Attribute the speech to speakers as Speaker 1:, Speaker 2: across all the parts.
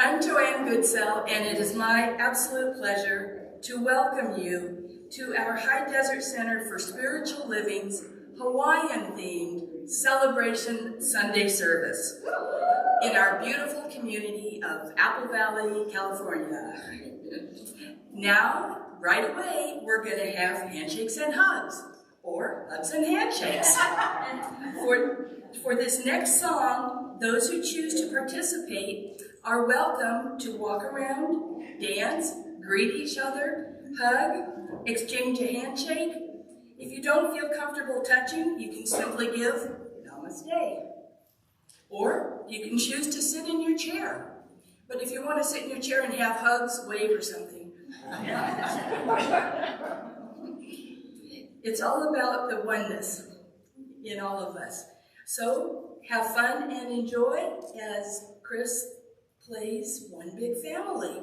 Speaker 1: I'm JoAnne Goodsell, and it is my absolute pleasure to welcome you to our High Desert Center for Spiritual Living's Hawaiian-themed Celebration Sunday service in our beautiful community of Apple Valley, California. Now, right away, we're going to have handshakes and hugs, or hugs and handshakes. For this next song, those who choose to participate are welcome to walk around, dance, greet each other, hug, exchange a handshake. If you don't feel comfortable touching, you can simply give namaste. Or you can choose to sit in your chair. But if you want to sit in your chair and have hugs, wave or something. It's all about the oneness in all of us. So have fun and enjoy as Chris plays One Big Family.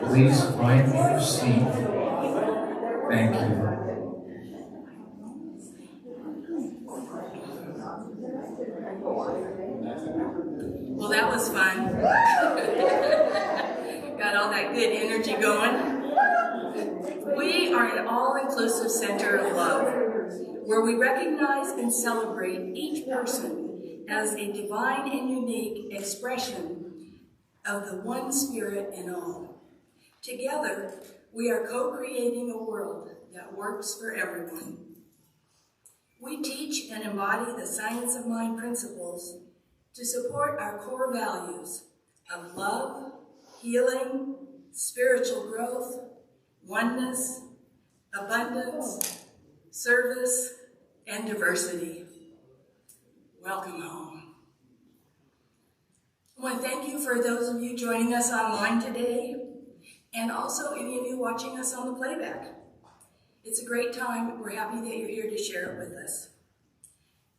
Speaker 2: Please find your seat. Thank you.
Speaker 1: Well, that was fun. Got all that good energy going. We are an all-inclusive center of love, where we recognize and celebrate each person as a divine and unique expression of the one spirit in all. Together, we are co-creating a world that works for everyone. We teach and embody the science of mind principles to support our core values of love, healing, spiritual growth, oneness, abundance, service, and diversity. Welcome home. I want to thank you for those of you joining us online today, and also any of you watching us on the playback. It's a great time. We're happy that you're here to share it with us.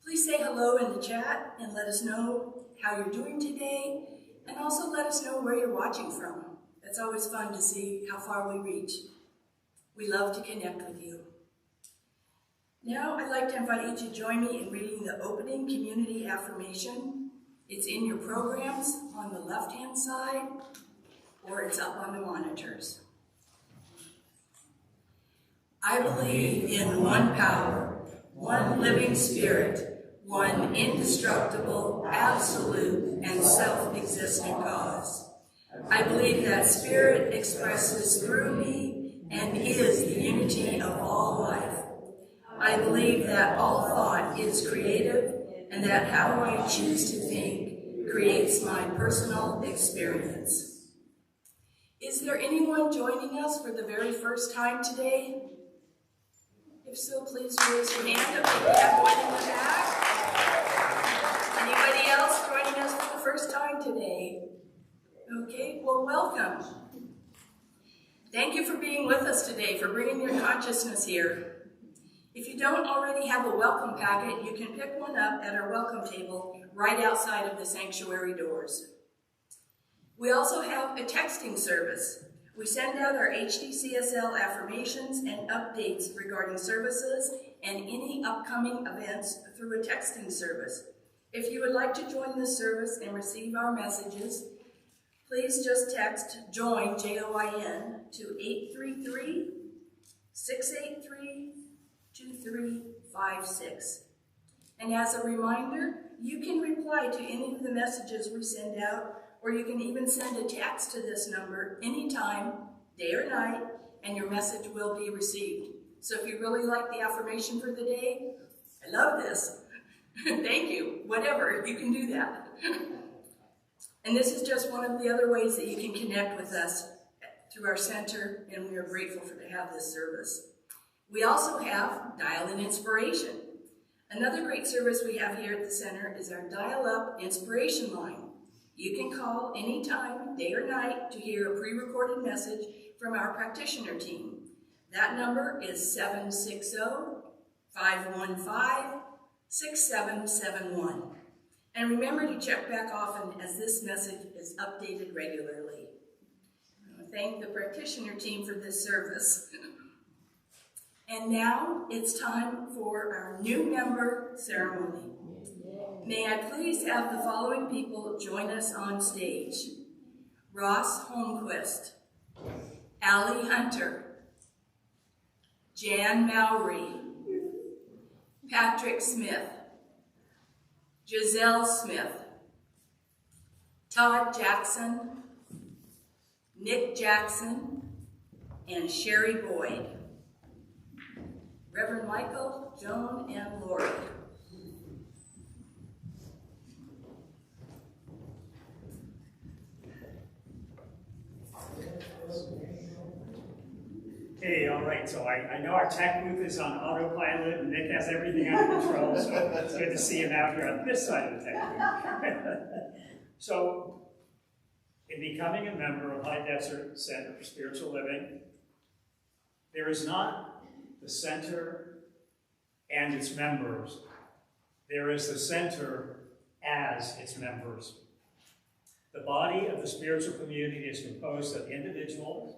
Speaker 1: Please say hello in the chat and let us know how you're doing today, and also let us know where you're watching from. It's always fun to see how far we reach. We love to connect with you. Now I'd like to invite you to join me in reading the opening community affirmation. It's in your programs on the left-hand side, or it's up on the monitors. I believe in one power, one living spirit, one indestructible, absolute, and self-existent cause. I believe that spirit expresses through me and is the unity of all life. I believe that all thought is creative and that how I choose to think creates my personal experience. Is there anyone joining us for the very first time today? If so, please raise your hand if we have one in the back. Anybody else joining us for the first time today? Okay, well, welcome. Thank you for being with us today, for bringing your consciousness here. If you don't already have a welcome packet, you can pick one up at our welcome table right outside of the sanctuary doors. We also have a texting service. We send out our HDCSL affirmations and updates regarding services and any upcoming events through a texting service. If you would like to join this service and receive our messages, please just text JOIN, J-O-I-N, to 833-683-2356. And as a reminder, you can reply to any of the messages we send out, or you can even send a text to this number anytime, day or night, and your message will be received. So if you really like the affirmation for the day, I love this. Thank you. Whatever, you can do that. And this is just one of the other ways that you can connect with us through our center, and we are grateful to have this service. We also have Dial-In Inspiration. Another great service we have here at the center is our Dial-Up Inspiration line. You can call anytime, day or night, to hear a pre-recorded message from our practitioner team. That number is 760-515-6771. And remember to check back often as this message is updated regularly. I want to thank the practitioner team for this service. And now it's time for our new member ceremony. May I please have the following people join us on stage. Ross Holmquist, Allie Hunter, Jan Mowry, Patrick Smith, Giselle Smith, Todd Jackson, Nick Jackson, and Sherry Boyd. Reverend Michael, Joan, and Lori.
Speaker 3: Hey, all right, so I know our tech booth is on autopilot and Nick has everything under control, so it's good to see him out here on this side of the tech booth. So, in becoming a member of High Desert Center for Spiritual Living, there is not the center and its members. There is the center as its members. The body of the spiritual community is composed of individuals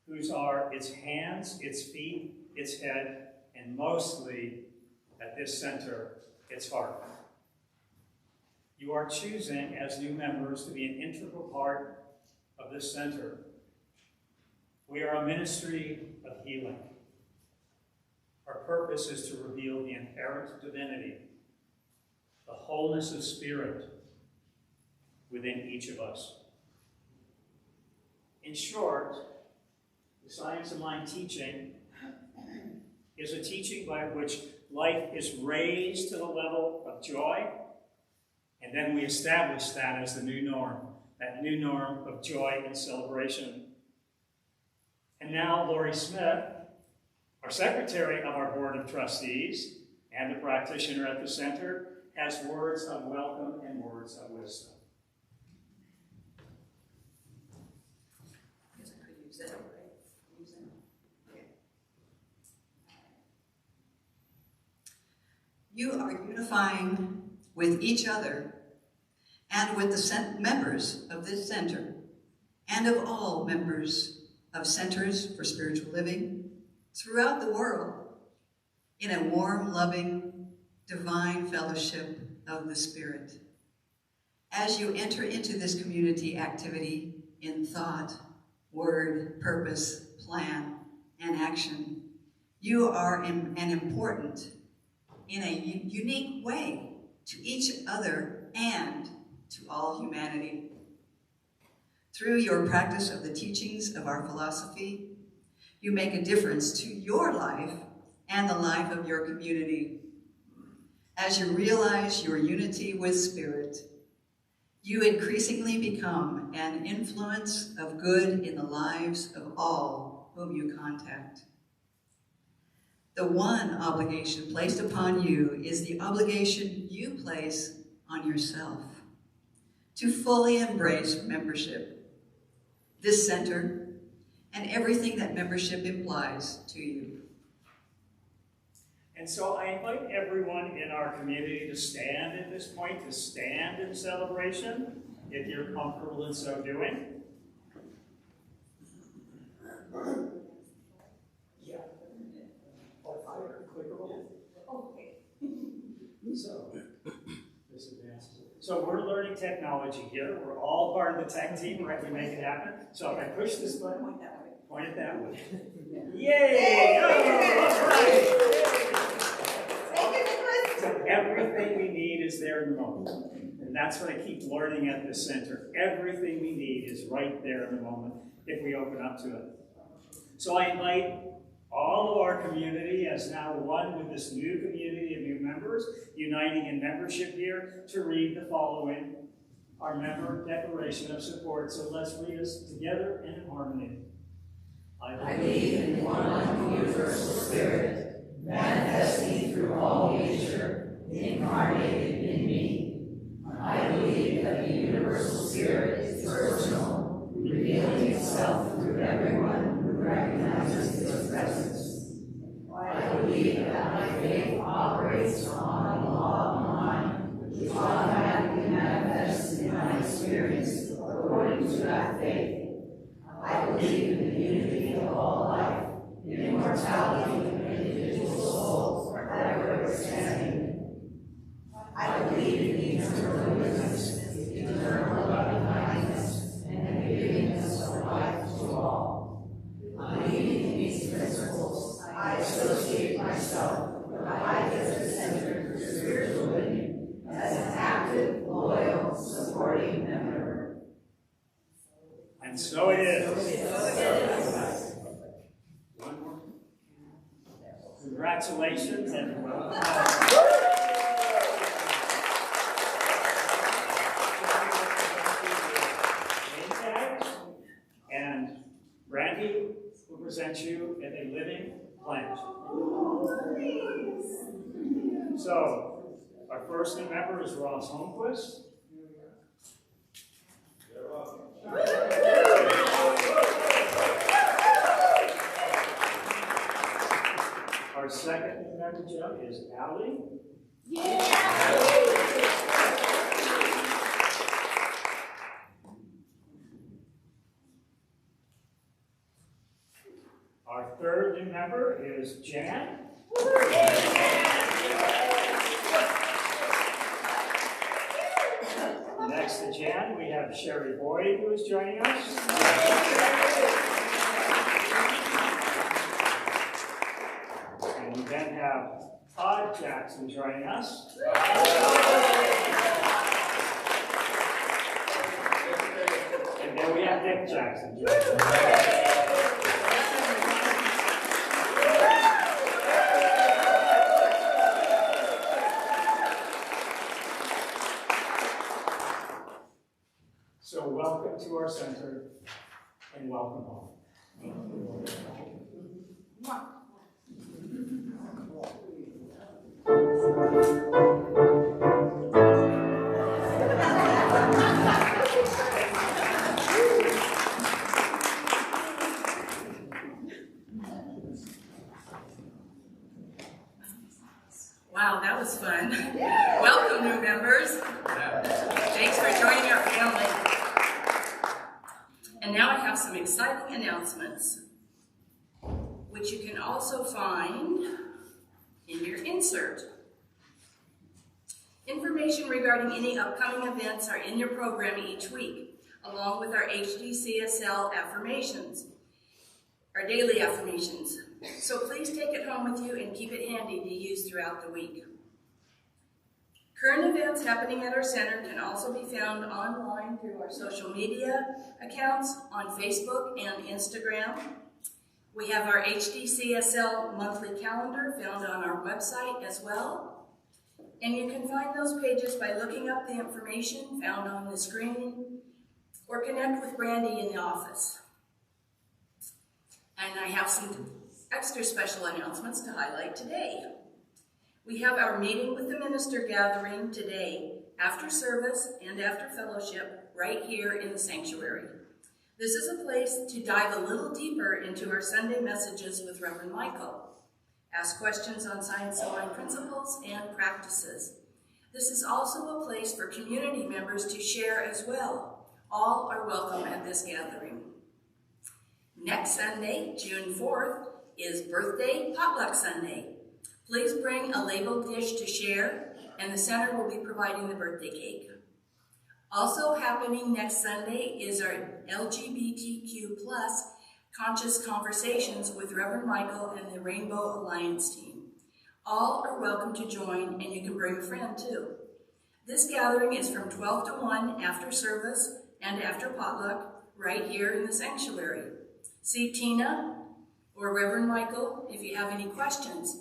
Speaker 3: whose are its hands, its feet, its head, and mostly, at this center, its heart. You are choosing, as new members, to be an integral part of this center. We are a ministry of healing. Our purpose is to reveal the inherent divinity, the wholeness of spirit within each of us. In short, the Science of Mind teaching is a teaching by which life is raised to the level of joy, and then we establish that as the new norm, that new norm of joy and celebration. And now Lori Smith, our secretary of our board of trustees and the practitioner at the center, has words of welcome and words of wisdom.
Speaker 1: I guess I could use that, right?
Speaker 4: You are unifying with each other and with the members of this center and of all members of Centers for Spiritual Living throughout the world in a warm, loving, divine fellowship of the Spirit. As you enter into this community activity, in thought, word, purpose, plan, and action. You are an important, in a unique way, to each other and to all humanity. Through your practice of the teachings of our philosophy, you make a difference to your life and the life of your community. As you realize your unity with Spirit, you increasingly become an influence of good in the lives of all whom you contact. The one obligation placed upon you is the obligation you place on yourself to fully embrace membership, this center, and everything that membership implies to you.
Speaker 3: And so I invite everyone in our community to stand at this point, to stand in celebration, if you're comfortable in so doing. Yeah. So we're learning technology here. We're all part of the tech team, right? We make it happen. So if I push this button, point it that way. Yay! Oh, all right. So everything we need is there in the moment. And that's what I keep learning at this center. Everything we need is right there in the moment if we open up to it. So I invite all of our community, as now one with this new community of new members, uniting in membership here, to read the following, our member declaration of support. So let's read us together and in harmony. I
Speaker 5: believe in one universal Spirit, manifesting through all nature, incarnated in me. I believe that the universal Spirit is personal, revealing itself through everyone who recognizes its presence. I believe that my faith operates on the law of mind, which automatically manifests in my experience according to that faith. I believe in the unity of all life, in immortality of individual souls forever expanding. I believe in the eternal witness, the eternal loving kindness, and the givingness of life to all. Believing in these principles, I associate myself with the HDCSL for spiritual living as an active, loyal, supporting member.
Speaker 3: And so it is. One more. Congratulations, everyone. And Randy will present you with a living plant. So, our first new member is Ross Holmquist. Our second new member, Joe, is Allie. Our third new member is Jan. Next to Jan, we have Sherry Boyd, who is joining us. And we then have Todd Jackson joining us. And then we have Nick Jackson joining us. So welcome to our center and welcome home.
Speaker 1: Wow, that was fun. Welcome, new members. Thanks for joining our family. And now I have some exciting announcements, which you can also find in your insert. Information regarding any upcoming events are in your program each week. along with our HDCSL affirmations, our daily affirmations. So please take it home with you and keep it handy to use throughout the week. Current events happening at our center can also be found online through our social media accounts on Facebook and Instagram. We have our HDCSL monthly calendar found on our website as well. And you can find those pages by looking up the information found on the screen or connect with Brandy in the office. And I have some extra special announcements to highlight today. We have our meeting with the minister gathering today after service and after fellowship right here in the sanctuary. This is a place to dive a little deeper into our Sunday messages with Reverend Michael. Ask questions on science and mind principles and practices. This is also a place for community members to share as well. All are welcome at this gathering. Next Sunday, June 4th, is Birthday Potluck Sunday. Please bring a labeled dish to share, and the center will be providing the birthday cake. Also happening next Sunday is our LGBTQ+ Conscious Conversations with Reverend Michael and the Rainbow Alliance team. All are welcome to join, and you can bring a friend too. This gathering is from 12 to 1 after service and after potluck right here in the sanctuary. See Tina or Reverend Michael if you have any questions.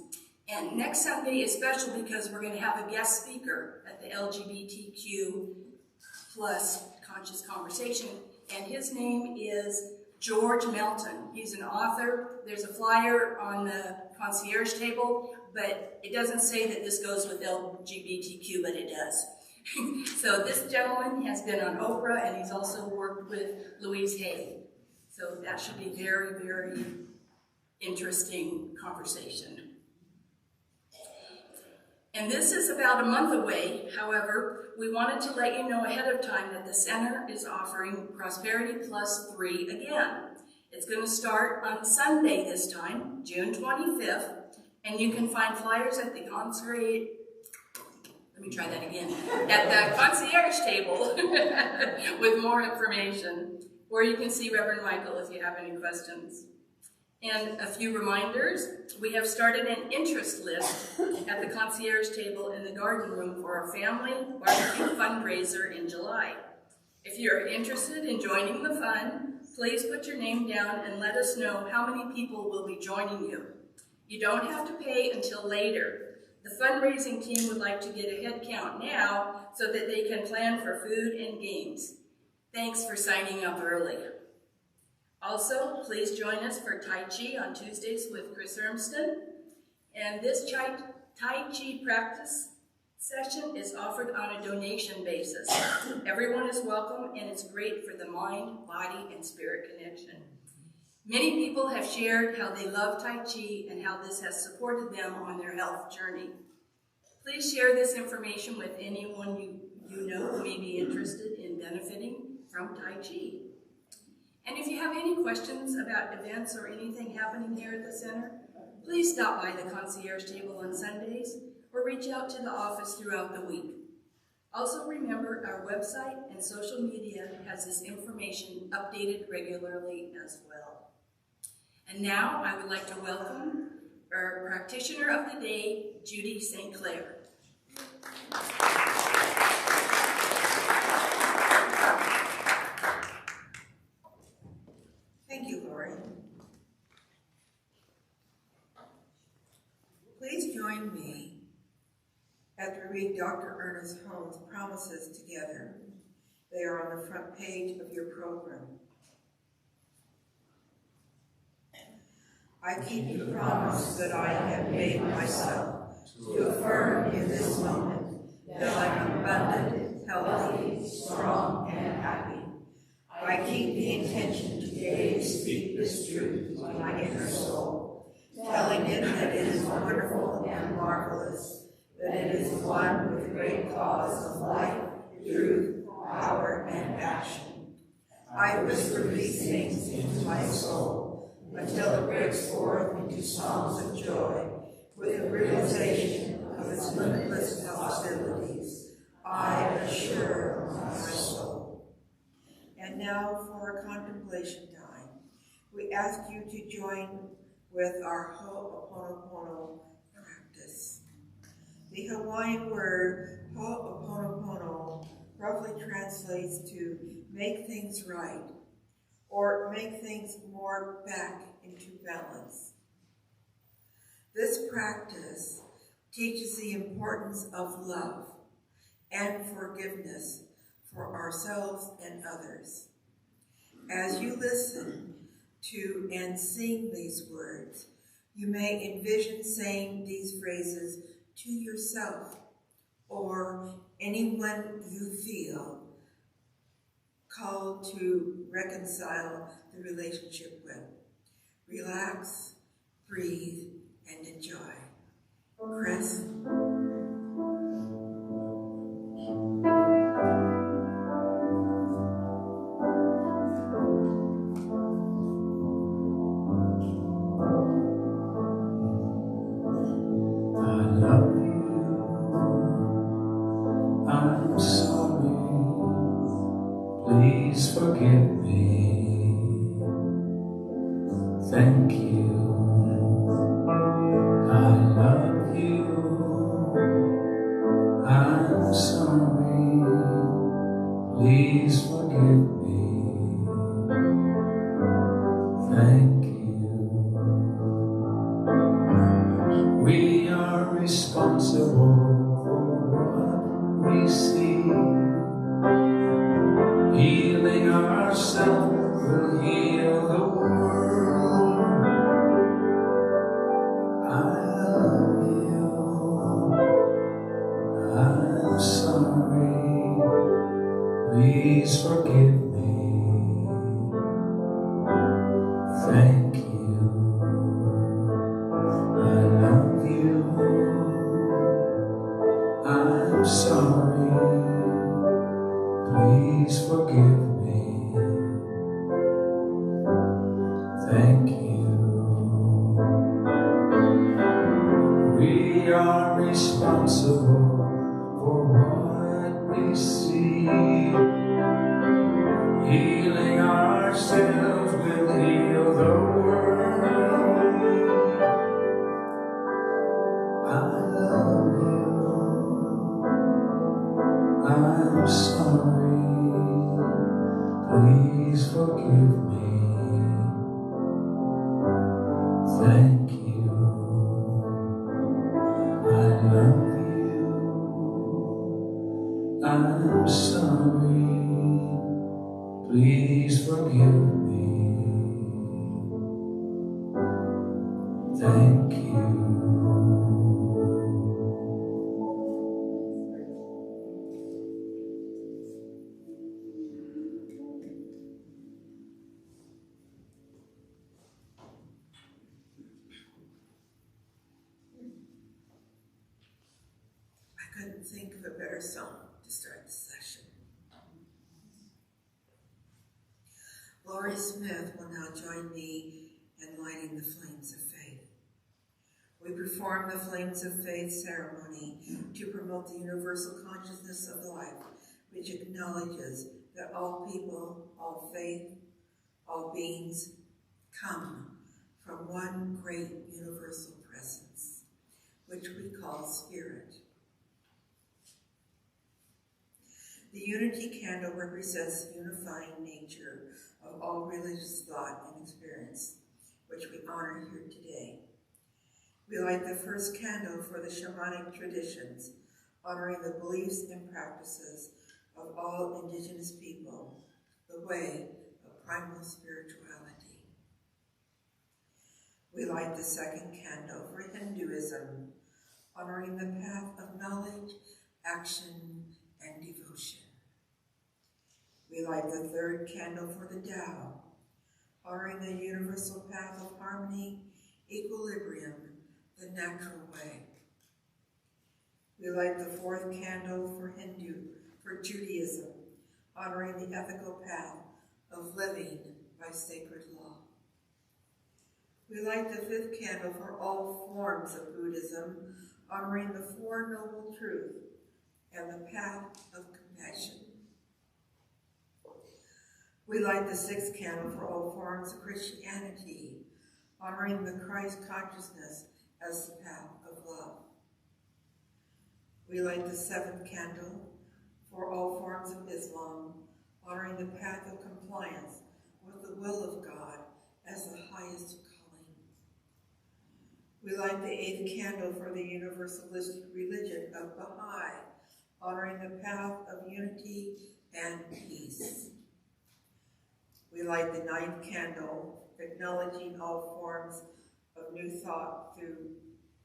Speaker 1: And next Sunday is special because we're going to have a guest speaker at the LGBTQ+ Conscious Conversation, and his name is George Melton. He's an author. There's a flyer on the concierge table, but it doesn't say that this goes with LGBTQ, but it does. So this gentleman has been on Oprah, and he's also worked with Louise Hay. So that should be very, very interesting conversation. And this is about a month away. However, we wanted to let you know ahead of time that the center is offering Prosperity Plus 3 again. It's going to start on Sunday this time, June 25th, and you can find flyers at the concierge table with more information, or you can see Reverend Michael if you have any questions. And a few reminders, we have started an interest list at the concierge table in the garden room for our family barbecue fundraiser in July. If you're interested in joining the fun, please put your name down and let us know how many people will be joining you. You don't have to pay until later. The fundraising team would like to get a head count now so that they can plan for food and games. Thanks for signing up early. Also, please join us for Tai Chi on Tuesdays with Chris Ermston. And this Tai Chi practice session is offered on a donation basis. Everyone is welcome, and it's great for the mind, body, and spirit connection. Many people have shared how they love Tai Chi and how this has supported them on their health journey. Please share this information with anyone you know who may be interested in benefiting from Tai Chi. And if you have any questions about events or anything happening here at the center, please stop by the concierge table on Sundays or reach out to the office throughout the week. Also remember, our website and social media has this information updated regularly as well. And now I would like to welcome our practitioner of the day, Judy St.Clair.
Speaker 6: Thank you, Lori. Please join me as we read Dr. Ernest Holmes' promises together. They are on the front page of your program. I keep the promise that I have made myself to affirm in this moment that I am abundant, healthy, strong, and happy. I keep the intention today to speak this truth to my inner soul, telling it that it is wonderful and marvelous, that it is one with the great cause of life, truth, power, and action. I whisper these things into my soul until it breaks forth into songs of joy with the realization of its limitless possibilities. I assure my soul. And now for a contemplation time. We ask you to join with our Ho'oponopono practice. The Hawaiian word Ho'oponopono roughly translates to make things right, or make things more back into balance. This practice teaches the importance of love and forgiveness for ourselves and others. As you listen to and sing these words, you may envision saying these phrases to yourself or anyone you feel called to reconcile the relationship with. Relax, breathe, and enjoy. Chris?
Speaker 2: Please forgive me. Thank you. I love you. I'm sorry. Please forgive me. Thank you. We are responsible for what we see. Healing ourselves will heal the world. I love you. I'm sorry. Please forgive me. Thank you. I love you. I'm sorry. Please forgive me. Thank you. We are responsible for what we see. Healing ourselves will heal the world. I love you. I'm sorry. Please forgive me. Thank you. I love you. I'm sorry. Please forgive me. Thank you.
Speaker 6: I couldn't think of a better song to start the session. Laurie Smith will now join me in lighting the flames of faith. We perform the Flames of Faith ceremony to promote the universal consciousness of life, which acknowledges that all people, all faith, all beings come from one great universal presence, which we call Spirit. The unity candle represents the unifying nature of all religious thought and experience, which we honor here today. We light the first candle for the shamanic traditions, honoring the beliefs and practices of all indigenous people, the way of primal spirituality. We light the second candle for Hinduism, honoring the path of knowledge, action, and devotion. We light the third candle for the Tao, honoring the universal path of harmony, equilibrium, the natural way. We light the fourth candle for Judaism, honoring the ethical path of living by sacred law. We light the fifth candle for all forms of Buddhism, honoring the Four Noble Truths and the path of compassion. We light the 6th candle for all forms of Christianity, honoring the Christ consciousness as the path of love. We light the 7th candle for all forms of Islam, honoring the path of compliance with the will of God as the highest calling. We light the 8th candle for the universalist religion of Baha'i, honoring the path of unity and peace. We light the 9th candle, acknowledging all forms of new thought through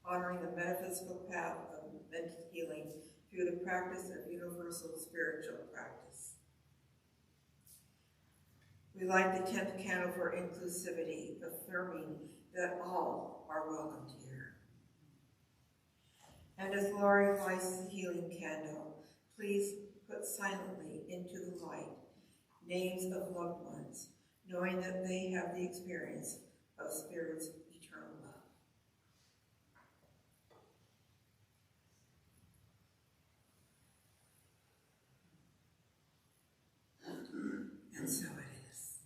Speaker 6: honoring the metaphysical path of mental healing through the practice of universal spiritual practice. We light the 10th candle for inclusivity, affirming that all are welcomed here. And as Laurie lights the healing candle, please put silently into the light names of loved ones, knowing that they have the experience of Spirit's eternal love. And so it is.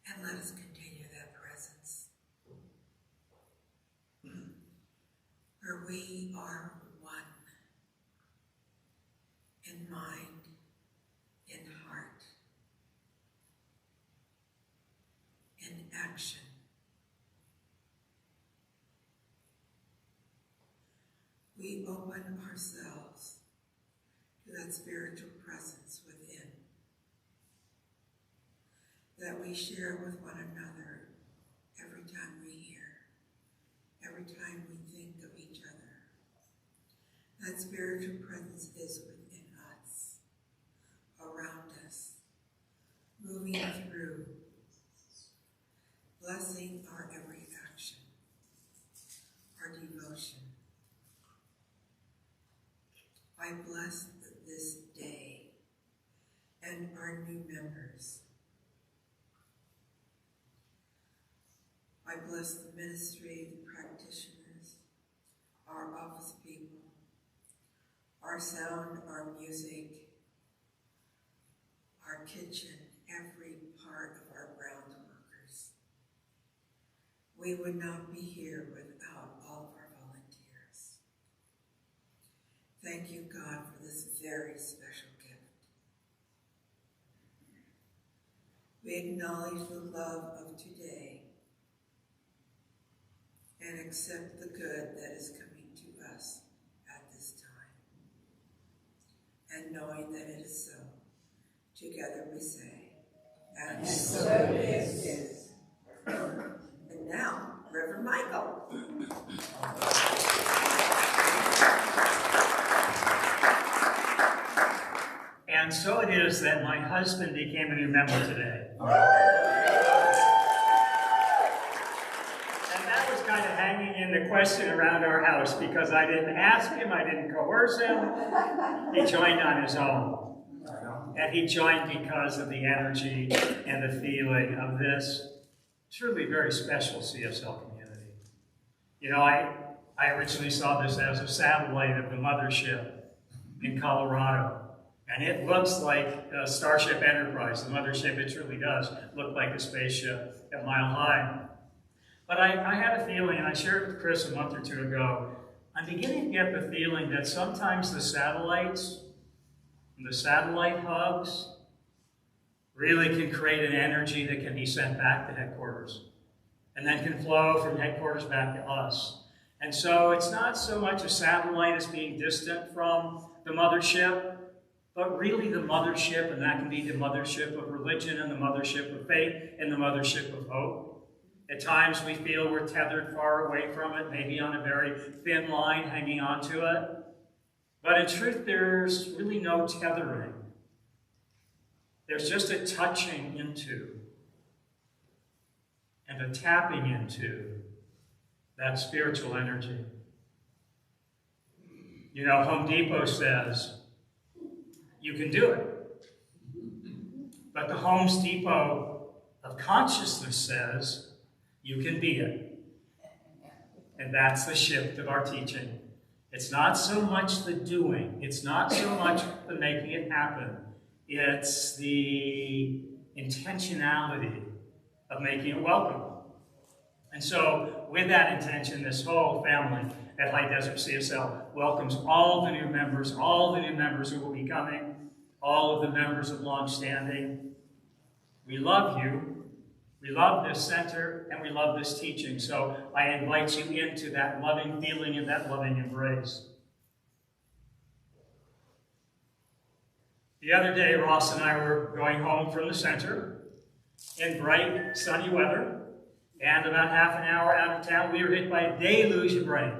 Speaker 6: And let us continue that presence, where we are one in mind, in heart, in action. We open ourselves to that spiritual presence within, that we share with one another every time we hear, every time we think of each other. That spiritual presence is within us, around us, moving through, blessing our every action, our devotion. I bless this day and our new members. I bless the ministry, the practitioners, our office people, our sound, our music, our kitchen, every part of our ground workers. We would not be here without all of our volunteers. Thank you, God, for this very special gift. We acknowledge the love of today and accept the good that is coming to us at this time. And knowing that it is so, together we say, and so it is. And now, Reverend Michael.
Speaker 3: And so it is that my husband became a new member today. And that was kind of hanging in the question around our house because I didn't ask him, I didn't coerce him. He joined on his own. And he joined because of the energy and the feeling of this truly very special CSL community. You know, I originally saw this as a satellite of the mothership in Colorado. And it looks like Starship Enterprise, the mothership. It truly does look like a spaceship at Mile High. But I had a feeling, and I shared it with Chris a month or two ago, I'm beginning to get the feeling that sometimes the satellites and the satellite hubs really can create an energy that can be sent back to headquarters and then can flow from headquarters back to us. And so it's not so much a satellite as being distant from the mothership, but really the mothership, and that can be the mothership of religion and the mothership of faith and the mothership of hope. At times we feel we're tethered far away from it, maybe on a very thin line hanging onto it. But in truth, there's really no tethering. There's just a touching into and a tapping into that spiritual energy. You know, Home Depot says, you can do it. But the Home Depot of consciousness says, you can be it. And that's the shift of our teaching, It's not so much the doing. It's not so much the making it happen. It's the intentionality of making it welcome. And so, with that intention, this whole family at High Desert CSL welcomes all the new members who will be coming, all of the members of longstanding. We love you, we love this center, and we love this teaching. So I invite you into that loving feeling and that loving embrace. The other day, Ross and I were going home from the center in bright, sunny weather, and about half an hour out of town, we were hit by a deluge of rain.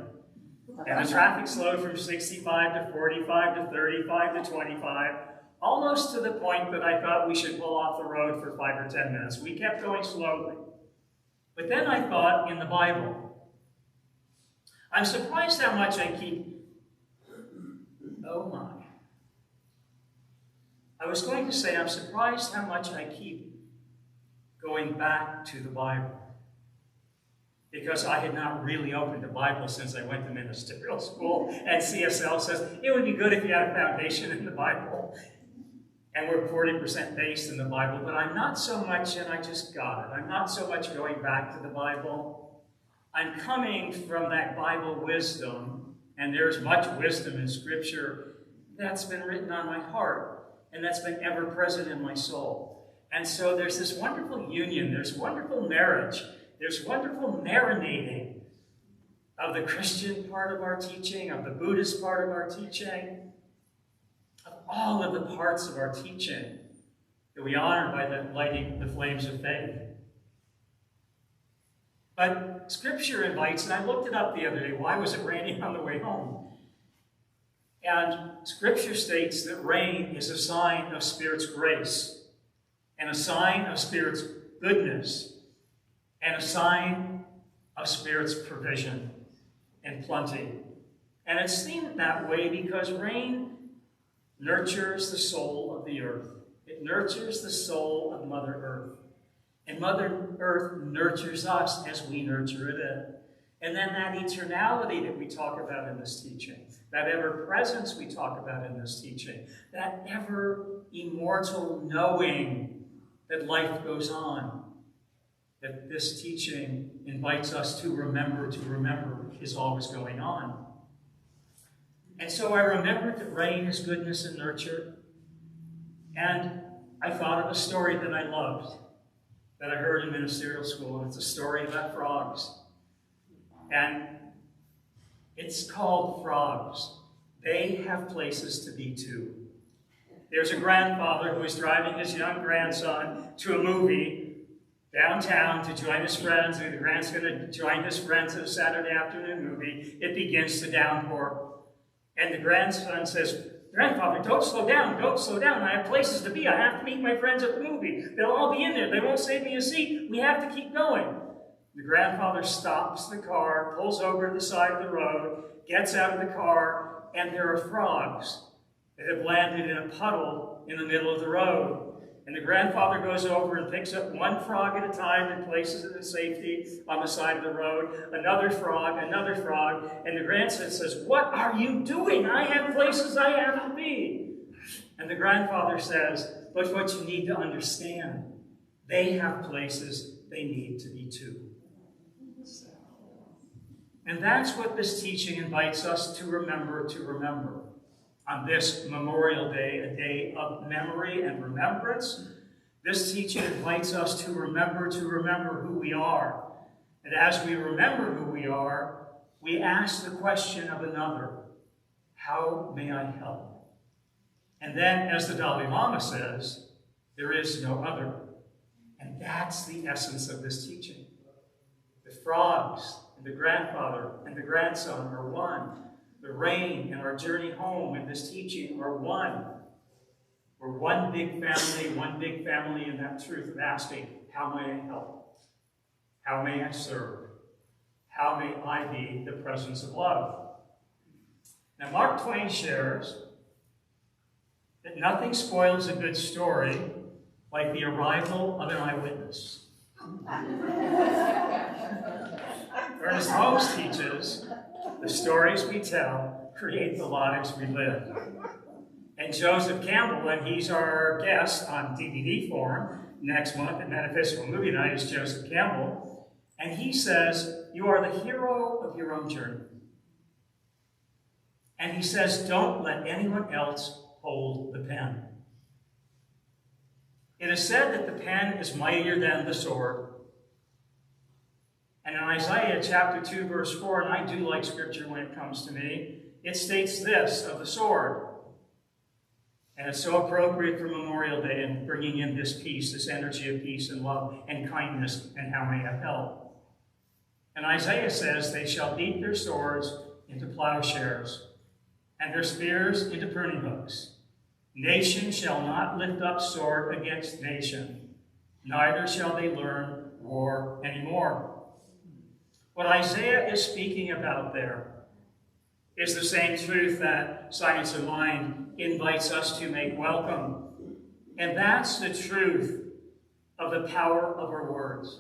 Speaker 3: And the traffic slowed from 65 to 45 to 35 to 25, almost to the point that I thought we should pull off the road for 5 or 10 minutes. We kept going slowly. But then I thought, in the Bible, I'm surprised how much I keep... Oh my. I was going to say, I'm surprised how much I keep going back to the Bible, because I had not really opened the Bible since I went to ministerial school, and CSL says it would be good if you had a foundation in the Bible. And we're 40% based in the Bible, but I'm not so much, and I just got it, I'm not so much going back to the Bible. I'm coming from that Bible wisdom, and there's much wisdom in Scripture that's been written on my heart, and that's been ever present in my soul. And so there's this wonderful union, there's wonderful marriage, there's wonderful marinating of the Christian part of our teaching, of the Buddhist part of our teaching, of all of the parts of our teaching that we honor by lighting the flames of faith. But Scripture invites, and I looked it up the other day, why was it raining on the way home? And Scripture states that rain is a sign of Spirit's grace, and a sign of Spirit's goodness, and a sign of Spirit's provision and plenty. And it's seen that way because rain nurtures the soul of the earth. It nurtures the soul of Mother Earth. And Mother Earth nurtures us as we nurture it. And then that eternality that we talk about in this teaching, that ever-presence we talk about in this teaching, that ever-immortal knowing that life goes on, that this teaching invites us to remember is always going on. And so I remembered that rain is goodness and nurture. And I thought of a story that I loved, that I heard in ministerial school, and it's a story about frogs. And it's called Frogs. They have places to be too. There's a grandfather who is driving his young grandson to a movie downtown to join his friends, and the grandson's going to join his friends at a Saturday afternoon movie. It begins to downpour. And the grandson says, "Grandfather, don't slow down, I have places to be. I have to meet my friends at the movie. They'll all be in there. They won't save me a seat. We have to keep going." The grandfather stops the car, pulls over to the side of the road, gets out of the car, and there are frogs that have landed in a puddle in the middle of the road. And the grandfather goes over and picks up one frog at a time and places it in safety on the side of the road. Another frog, and the grandson says, "What are you doing? I have places I have to be." And the grandfather says, "But what you need to understand, they have places they need to be too." And that's what this teaching invites us to remember on this Memorial Day, a day of memory and remembrance. This teaching invites us to remember who we are. And as we remember who we are, we ask the question of another, how may I help? And then, as the Dalai Lama says, there is no other. And that's the essence of this teaching. The frogs and the grandfather and the grandson are one. The rain and our journey home and this teaching are one. We're one big family in that truth of asking, how may I help? How may I serve? How may I be the presence of love? Now, Mark Twain shares that nothing spoils a good story like the arrival of an eyewitness. Ernest Holmes teaches the stories we tell create the lives we live. And Joseph Campbell, and he's our guest on DVD form next month at Metaphysical Movie Night, is Joseph Campbell. And he says, you are the hero of your own journey. And he says, don't let anyone else hold the pen. It is said that the pen is mightier than the sword. And in Isaiah chapter 2, verse 4, and I do like scripture when it comes to me, it states this of the sword. And it's so appropriate for Memorial Day and bringing in this peace, this energy of peace and love and kindness and how may have help. And Isaiah says, they shall beat their swords into plowshares and their spears into pruning hooks. Nation shall not lift up sword against nation, neither shall they learn war anymore. What Isaiah is speaking about there is the same truth that Science of Mind invites us to make welcome. And that's the truth of the power of our words.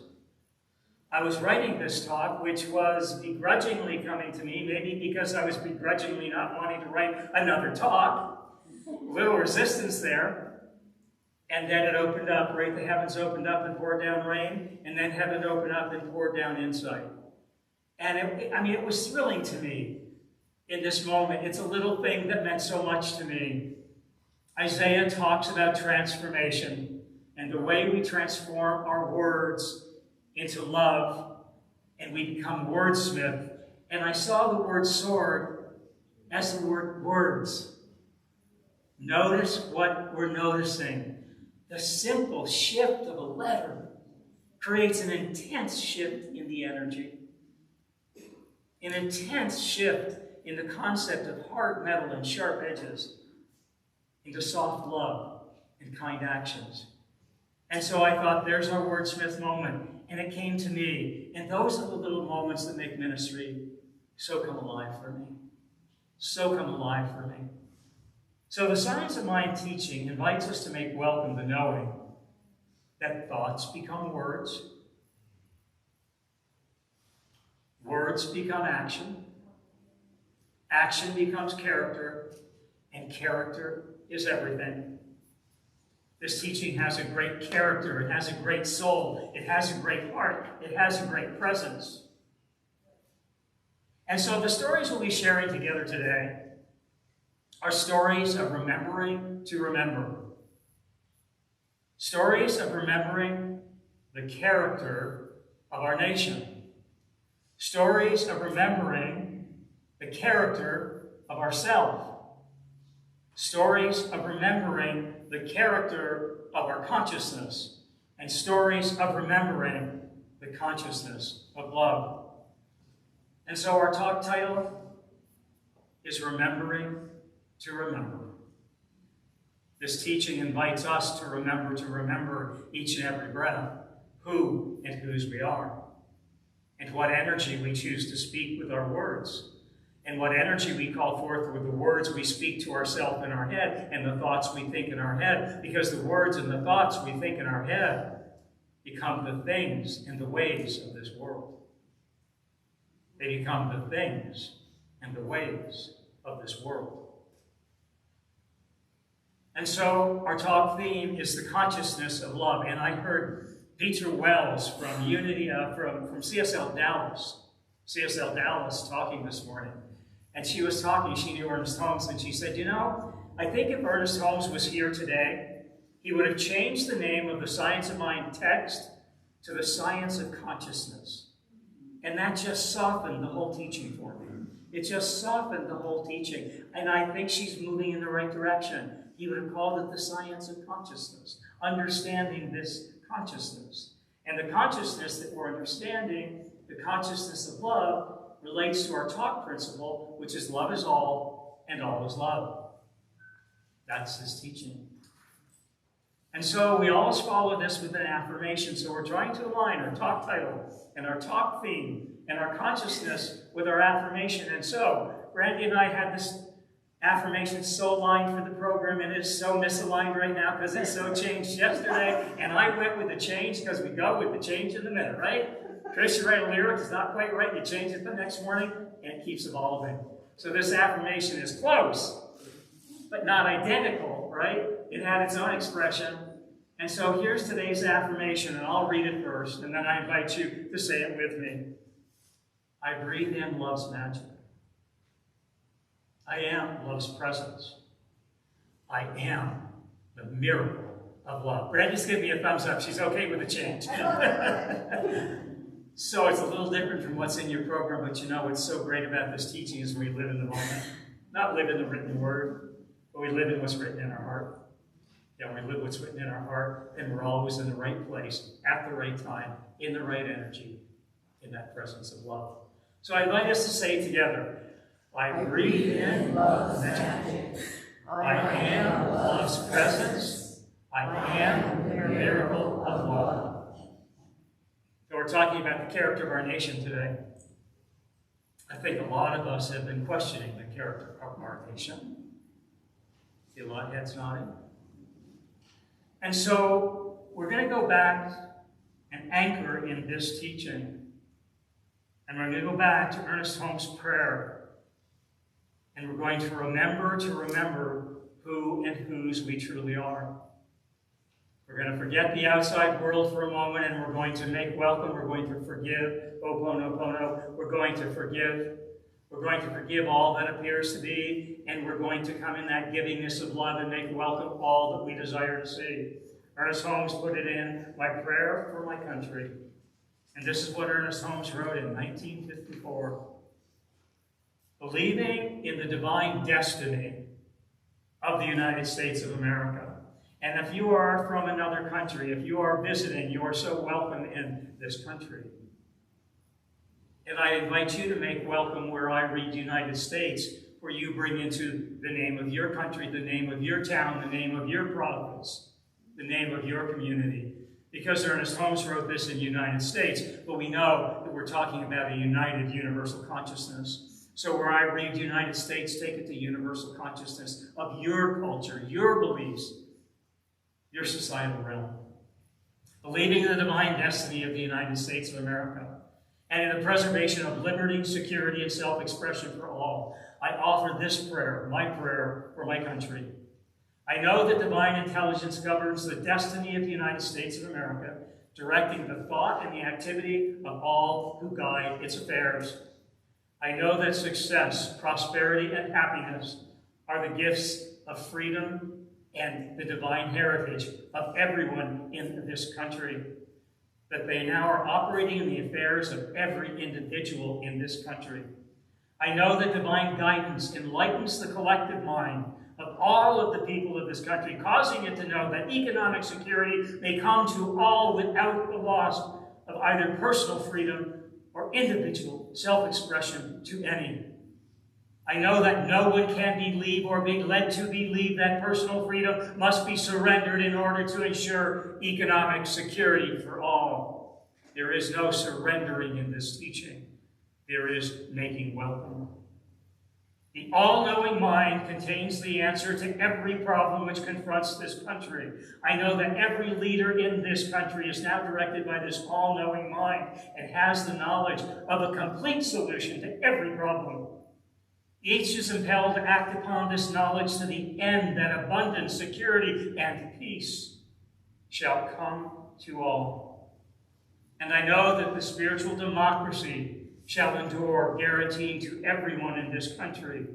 Speaker 3: I was writing this talk, which was begrudgingly coming to me, maybe because I was begrudgingly not wanting to write another talk. A little resistance there. And then it opened up, right? The heavens opened up and poured down rain, and then heaven opened up and poured down insight. And it was thrilling to me in this moment. It's a little thing that meant so much to me. Isaiah talks about transformation and the way we transform our words into love, and we become wordsmith. And I saw the word sword as the word words. Notice what we're noticing. The simple shift of a letter creates an intense shift in the energy. An intense shift in the concept of hard metal and sharp edges into soft love and kind actions. And so I thought, there's our wordsmith moment. And it came to me. And those are the little moments that make ministry so come alive for me. So come alive for me. So the Science of Mind teaching invites us to make welcome the knowing that thoughts become words. Words become action. Action becomes character. And character is everything. This teaching has a great character. It has a great soul. It has a great heart. It has a great presence. And so the stories we'll be sharing together today are stories of remembering to remember. Stories of remembering the character of our nation. Stories of remembering the character of ourselves. Stories of remembering the character of our consciousness. And stories of remembering the consciousness of love. And so our talk title is Remembering to Remember. This teaching invites us to remember each and every breath, who and whose we are, and what energy we choose to speak with our words, and what energy we call forth with the words we speak to ourselves in our head and the thoughts we think in our head, because the words and the thoughts we think in our head become the things and the ways of this world. They become the things and the ways of this world. And so our talk theme is the consciousness of love. And I heard Peter Wells from Unity, from CSL Dallas talking this morning. And she was talking, she knew Ernest Holmes, and she said, you know, I think if Ernest Holmes was here today, he would have changed the name of the Science of Mind text to the Science of Consciousness. And that just softened the whole teaching for me. It just softened the whole teaching. And I think she's moving in the right direction. He would have called it the Science of Consciousness, understanding this consciousness. And the consciousness that we're understanding, the consciousness of love, relates to our talk principle, which is love is all and all is love. That's his teaching. And so we always follow this with an affirmation. So we're trying to align our talk title and our talk theme and our consciousness with our affirmation. And so Randy and I had this affirmation so aligned for the program, and it is so misaligned right now because it's so changed yesterday. And I went with the change because we go with the change in the minute, right? Chris, you write a lyric, it's not quite right, you change it the next morning, and it keeps evolving. So this affirmation is close, but not identical, right? It had its own expression. And so here's today's affirmation, and I'll read it first, and then I invite you to say it with me. I breathe in love's magic. I am love's presence. I am the miracle of love. Brandy's giving me a thumbs up. She's okay with the change. So it's a little different from what's in your program, but you know what's so great about this teaching is we live in the moment. Not live in the written word, but we live in what's written in our heart. Yeah, when we live what's written in our heart, then we're always in the right place, at the right time, in the right energy, in that presence of love. So I invite us to say together, I breathe in love's magic. I am love's presence. I am the miracle of love. So we're talking about the character of our nation today. I think a lot of us have been questioning the character of our nation. See a lot of heads nodding. And so we're going to go back and anchor in this teaching. And we're going to go back to Ernest Holmes' prayer. And we're going to remember who and whose we truly are. We're going to forget the outside world for a moment, and we're going to make welcome. We're going to forgive. Oponopono. We're going to forgive. We're going to forgive all that appears to be, and we're going to come in that givingness of love and make welcome all that we desire to see. Ernest Holmes put it in, my prayer for my country. And this is what Ernest Holmes wrote in 1954. Believing in the divine destiny of the United States of America. And if you are from another country, if you are visiting, you are so welcome in this country. And I invite you to make welcome where I read United States, where you bring into the name of your country, the name of your town, the name of your province, the name of your community. Because Ernest Holmes wrote this in United States, but we know that we're talking about a united universal consciousness. So where I read United States, take it to universal consciousness of your culture, your beliefs, your societal realm. Believing in the divine destiny of the United States of America, and in the preservation of liberty, security, and self-expression for all, I offer this prayer, my prayer for my country. I know that divine intelligence governs the destiny of the United States of America, directing the thought and the activity of all who guide its affairs. I know that success, prosperity, and happiness are the gifts of freedom and the divine heritage of everyone in this country, that they now are operating in the affairs of every individual in this country. I know that divine guidance enlightens the collective mind of all of the people of this country, causing it to know that economic security may come to all without the loss of either personal freedom or individual self-expression to any. I know that no one can believe or be led to believe that personal freedom must be surrendered in order to ensure economic security for all. There is no surrendering in this teaching. There is making welcome. The all-knowing mind contains the answer to every problem which confronts this country. I know that every leader in this country is now directed by this all-knowing mind and has the knowledge of a complete solution to every problem. Each is impelled to act upon this knowledge to the end that abundance, security, and peace shall come to all. And I know that the spiritual democracy shall endure, guaranteeing to everyone in this country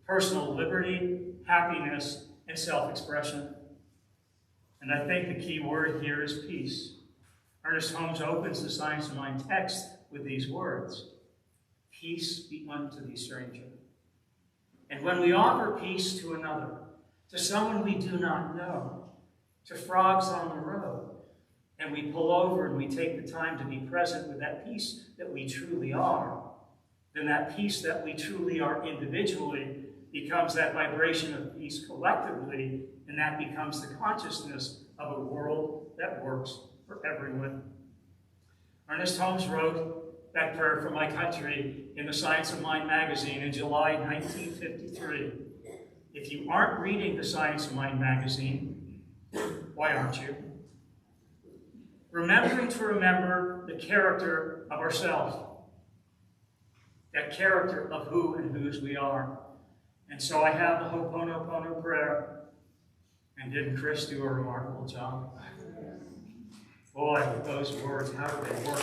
Speaker 3: personal liberty, happiness, and self-expression. And I think the key word here is peace. Ernest Holmes opens the Science of Mind text with these words: peace be unto thee, stranger. And when we offer peace to another, to someone we do not know, to frogs on the road, and we pull over and we take the time to be present with that peace that we truly are, then that peace that we truly are individually becomes that vibration of peace collectively, and that becomes the consciousness of a world that works for everyone. Ernest Holmes wrote that prayer for my country in the Science of Mind magazine in July 1953. If you aren't reading the Science of Mind magazine, why aren't you? Remembering to remember the character of ourselves. that character of who and whose we are. And so I have the Ho'oponopono prayer. And didn't Chris do a remarkable job? Boy, with those words, how do they work? Boy,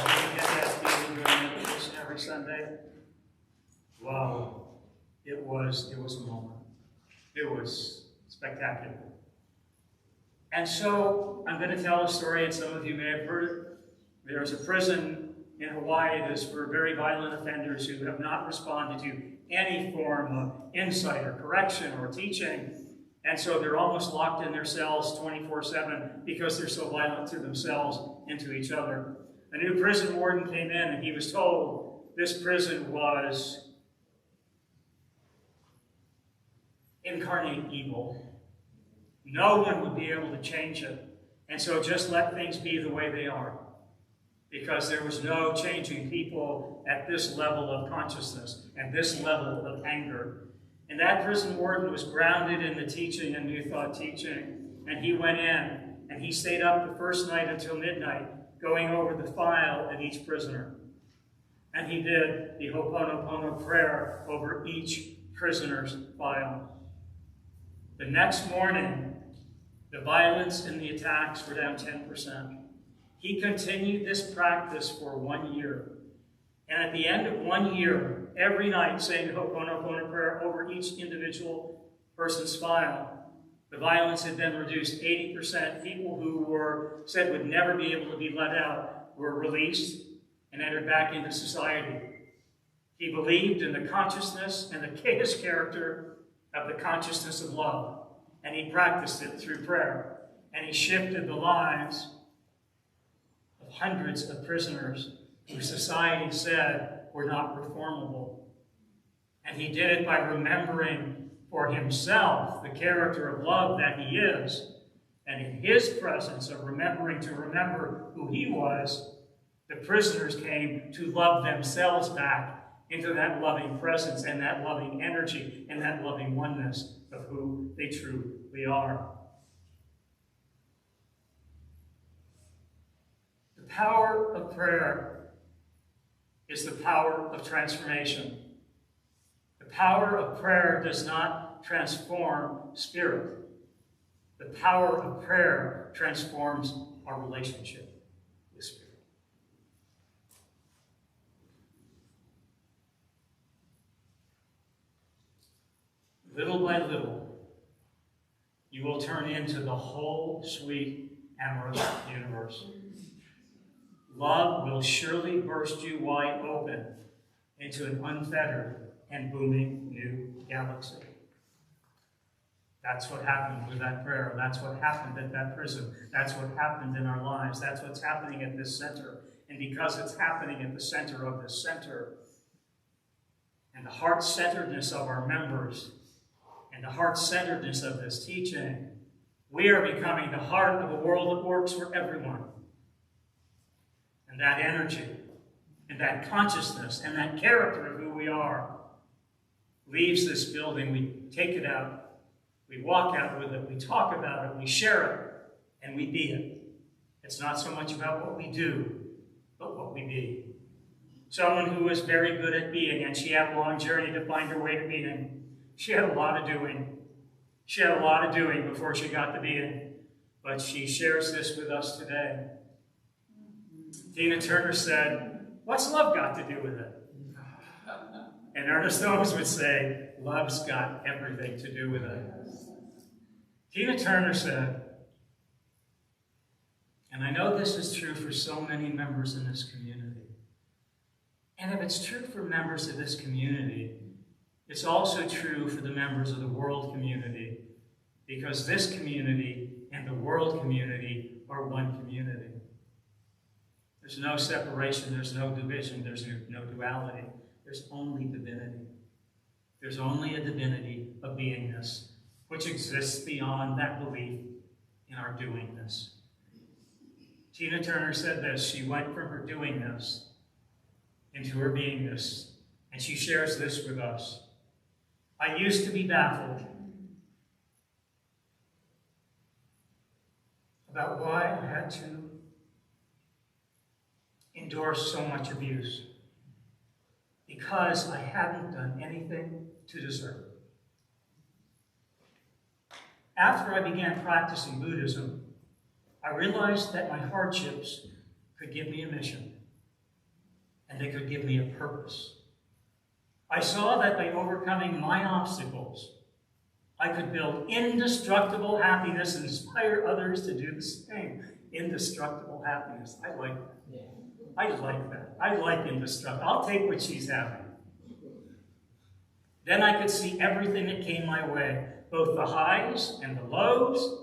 Speaker 3: when you get that feeling during meditation every Sunday, wow, it was a moment. It was spectacular. And so I'm going to tell a story, and some of you may have heard it. There's a prison in Hawaii that is for very violent offenders who have not responded to any form of insight or correction or teaching. And so they're almost locked in their cells 24/7 because they're so violent to themselves and to each other. A new prison warden came in, and he was told this prison was incarnate evil. No one would be able to change it. And so just let things be the way they are. Because there was no changing people at this level of consciousness and this level of anger. And that prison warden was grounded in the teaching and New Thought teaching. And he went in and he stayed up the first night until midnight, going over the file of each prisoner. And he did the Ho'oponopono prayer over each prisoner's file. The next morning, the violence and the attacks were down 10%. He continued this practice for 1 year. And at the end of 1 year, every night saying the Ho'oponopono prayer over each individual person's file, the violence had been reduced 80%. People who were said would never be able to be let out were released and entered back into society. He believed in the consciousness and the chaos character of the consciousness of love. And he practiced it through prayer. And he shifted the lives of hundreds of prisoners who society said were not reformable. And he did it by remembering for himself the character of love that he is. And in his presence of remembering to remember who he was, the prisoners came to love themselves back into that loving presence and that loving energy and that loving oneness of who they truly are. The power of prayer is the power of transformation. The power of prayer does not transform spirit. The power of prayer transforms our relationship with spirit. Little by little, you will turn into the whole sweet Emeritus universe. Love will surely burst you wide open into an unfettered and booming new galaxy. That's what happened with that prayer. That's what happened at that prison. That's what happened in our lives. That's what's happening at this center. And because it's happening at the center of this center, and the heart-centeredness of our members, and the heart-centeredness of this teaching, we are becoming the heart of a world that works for everyone. And that energy, and that consciousness, and that character of who we are leaves this building. We take it out, we walk out with it, we talk about it, we share it, and we be it. It's not so much about what we do, but what we be. Someone who was very good at being, and she had a long journey to find her way to being. She had a lot of doing. She had a lot of doing before she got to being. But she shares this with us today. Tina Turner said, "What's love got to do with it?" And Ernest Holmes would say, "Love's got everything to do with it." Tina Turner said, and I know this is true for so many members in this community, and if it's true for members of this community, it's also true for the members of the world community, because this community and the world community are one community. There's no separation, there's no division, there's no duality. There's only divinity. There's only a divinity of beingness, which exists beyond that belief in our doingness. Tina Turner said this: she went from her doingness into her beingness, and she shares this with us. "I used to be baffled about why I had to
Speaker 7: endure so much abuse because I hadn't done anything to deserve it. After I began practicing Buddhism, I realized that my hardships could give me a mission, and they could give me a purpose. I saw that by overcoming my obstacles, I could build indestructible happiness and inspire others to do the same. Indestructible happiness. I like that. Yeah. I like that. I like indestructible. I'll take what she's having. Then I could see everything that came my way, both the highs and the lows,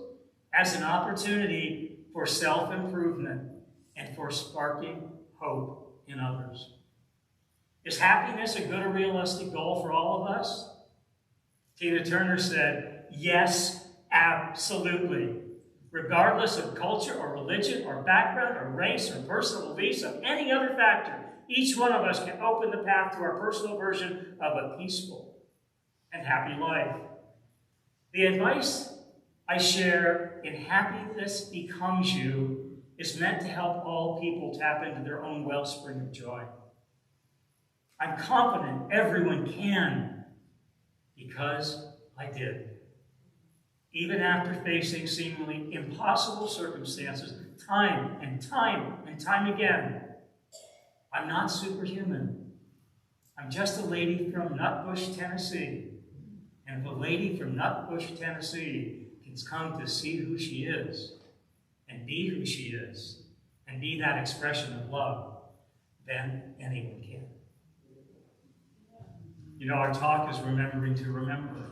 Speaker 7: as an opportunity for self-improvement and for sparking hope in others. Is happiness a good or realistic goal for all of us? Tina Turner said, yes, absolutely. Regardless of culture or religion or background or race or personal beliefs or any other factor, each one of us can open the path to our personal version of a peaceful and happy life. The advice I share in Happiness Becomes You is meant to help all people tap into their own wellspring of joy. I'm confident everyone can, because I did. Even after facing seemingly impossible circumstances, time and time again, I'm not superhuman. I'm just a lady from Nutbush, Tennessee. And if a lady from Nutbush, Tennessee can come to see who she is, and be who she is, and be that expression of love, then anyone can. You know, our talk is remembering to remember.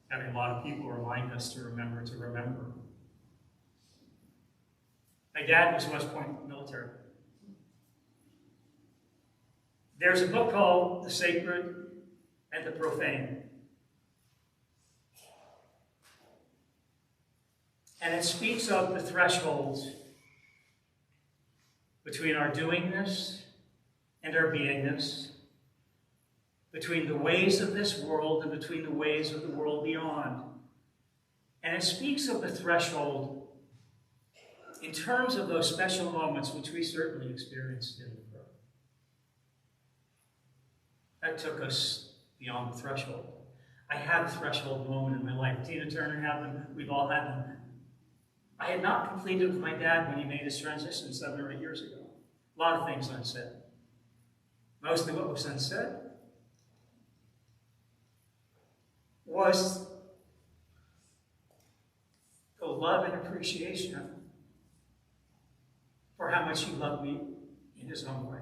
Speaker 7: Having a lot of people remind us to remember to remember. My dad was West Point military. There's a book called The Sacred and the Profane. And it speaks of the thresholds between our doingness and our beingness, between the ways of this world and between the ways of the world beyond. And it speaks of the threshold in terms of those special moments which we certainly experienced in the grove. That took us beyond the threshold. I had a threshold moment in my life. Tina Turner had them. We've all had them. I had not completed with my dad when he made his transition 7 or 8 years ago. A lot of things unsaid. Most of what was unsaid was the love and appreciation for how much he loved me in his own way.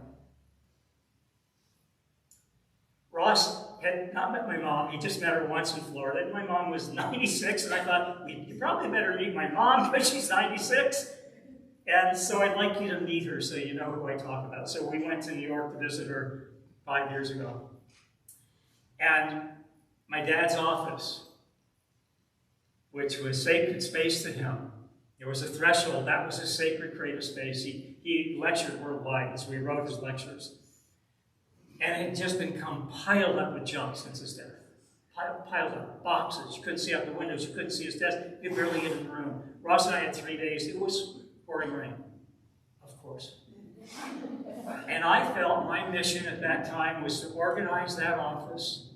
Speaker 7: Ross had not met my mom. He just met her once in Florida. And my mom was 96, and I thought, you probably better meet my mom because she's 96. And so I'd like you to meet her so you know who I talk about. So we went to New York to visit her 5 years ago. And my dad's office, which was sacred space to him, there was a threshold. That was his sacred creative space. He lectured worldwide, and so he wrote his lectures. And it had just become piled up with junk since his death. Piled up, boxes. You couldn't see out the windows. You couldn't see his desk. You could barely get in the room. Ross and I had 3 days. It was pouring rain, of course. And I felt my mission at that time was to organize that office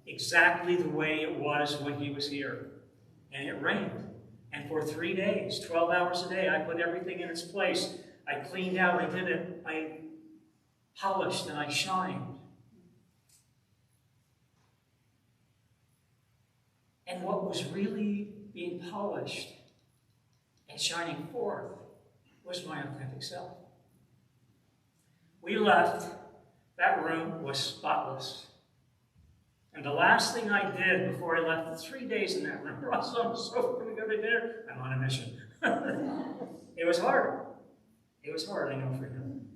Speaker 7: exactly the way it was when he was here. And it rained. And for 3 days, 12 hours a day, I put everything in its place. I cleaned out, I polished, and I shined. And what was really being polished and shining forth was my authentic self. We left, that room was spotless. And the last thing I did before I left, 3 days in that room, Ross on the sofa, can we go to dinner? I'm on a mission. It was hard. It was hard, I know, for him.